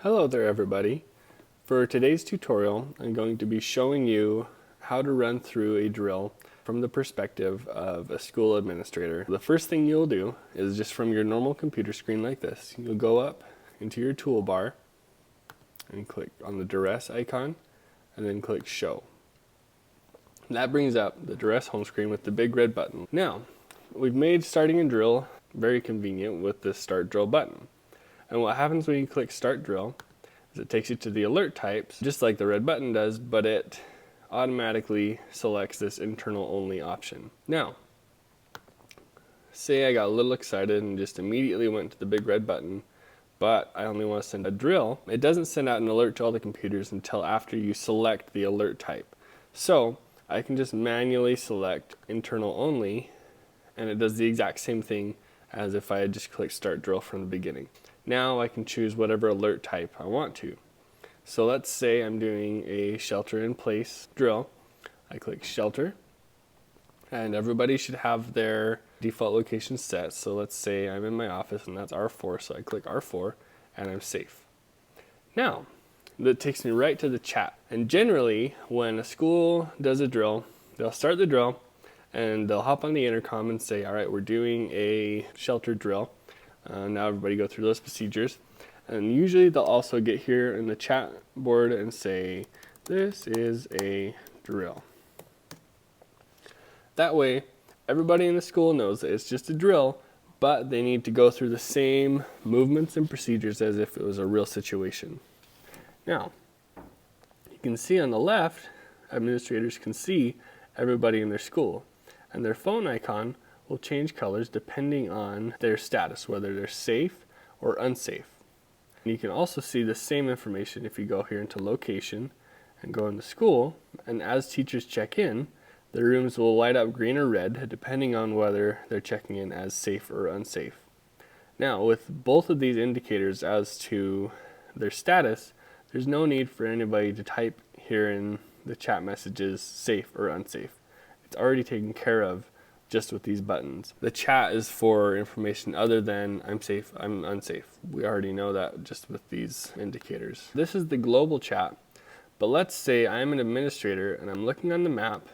Hello there everybody. For today's tutorial, I'm going to be showing you how to run through a drill from the perspective of a school administrator. The first thing you'll do is just from your normal computer screen like this, you'll go up into your toolbar and click on the DIR-S icon and then click Show. That brings up the DIR-S home screen with the big red button. Now, we've made starting a drill very convenient with the Start Drill button. And what happens when you click Start Drill is it takes you to the alert types, just like the red button does, but it automatically selects this internal only option. Now, say I got a little excited and just immediately went to the big red button, but I only want to send a drill. It doesn't send out an alert to all the computers until after you select the alert type. So I can just manually select internal only, and it does the exact same thing as if I had just clicked Start Drill from the beginning. Now I can choose whatever alert type I want to. So let's say I'm doing a shelter in place drill. I click shelter, and everybody should have their default location set. So let's say I'm in my office and that's R4, so I click R4 and I'm safe. Now, that takes me right to the chat. And generally, when a school does a drill, they'll start the drill and they'll hop on the intercom and say, all right, we're doing a shelter drill. Now everybody go through those procedures. And usually they'll also get here in the chat board and say, this is a drill. That way, everybody in the school knows that it's just a drill, but they need to go through the same movements and procedures as if it was a real situation. Now, you can see on the left, administrators can see everybody in their school, and their phone icon will change colors depending on their status, whether they're safe or unsafe. And you can also see the same information if you go here into location and go into school, and as teachers check in, the rooms will light up green or red depending on whether they're checking in as safe or unsafe. Now, with both of these indicators as to their status, there's no need for anybody to type here in the chat messages safe or unsafe. It's already taken care of just with these buttons. The chat is for information other than I'm safe, I'm unsafe. We already know that just with these indicators. This is the global chat, but let's say I'm an administrator and I'm looking on the map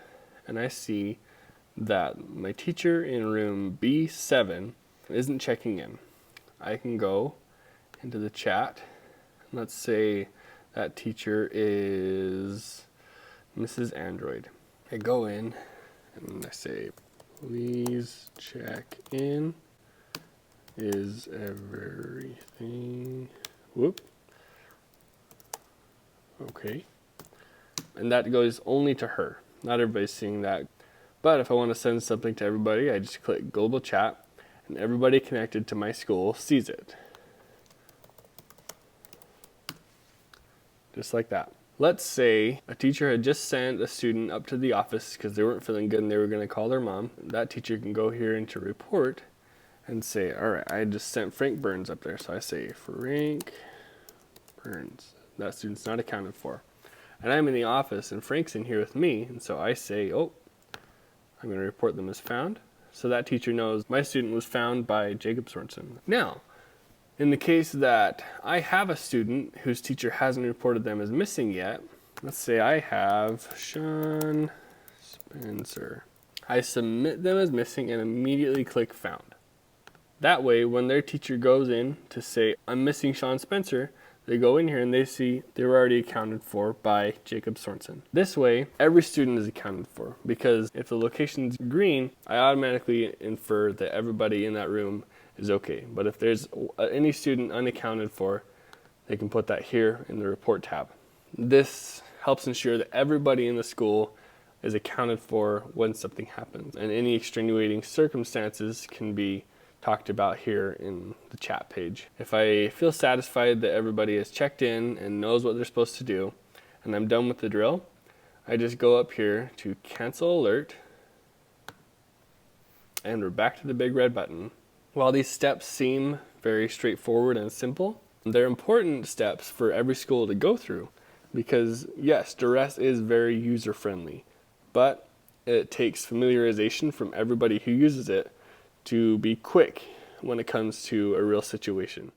and I see that my teacher in room B7 isn't checking in. I can go into the chat. Let's say that teacher is Mrs. Android. I go in and I say, please check in. Is everything... Whoop. Okay. And that goes only to her. Not everybody's seeing that. But if I want to send something to everybody, I just click global chat, and everybody connected to my school sees it. Just like that. Let's say a teacher had just sent a student up to the office because they weren't feeling good and they were going to call their mom. That teacher can go here into report and say, all right, I just sent Frank Burns up there. So I say Frank Burns. That student's not accounted for. And I'm in the office and Frank's in here with me. And so I say, oh, I'm going to report them as found. So that teacher knows my student was found by Jacob Sorensen. Now, in the case that I have a student whose teacher hasn't reported them as missing yet, let's say I have Sean Spencer. I submit them as missing and immediately click Found. That way, when their teacher goes in to say, I'm missing Sean Spencer, they go in here and they see they were already accounted for by Jacob Sorensen. This way, every student is accounted for, because if the location's green, I automatically infer that everybody in that room is okay. But if there's any student unaccounted for, they can put that here in the report tab. This helps ensure that everybody in the school is accounted for when something happens, and any extenuating circumstances can be talked about here in the chat page. If I feel satisfied that everybody has checked in and knows what they're supposed to do, and I'm done with the drill, I just go up here to cancel alert, and we're back to the big red button. While these steps seem very straightforward and simple, they're important steps for every school to go through, because yes, DIR-S is very user-friendly, but it takes familiarization from everybody who uses it to be quick when it comes to a real situation.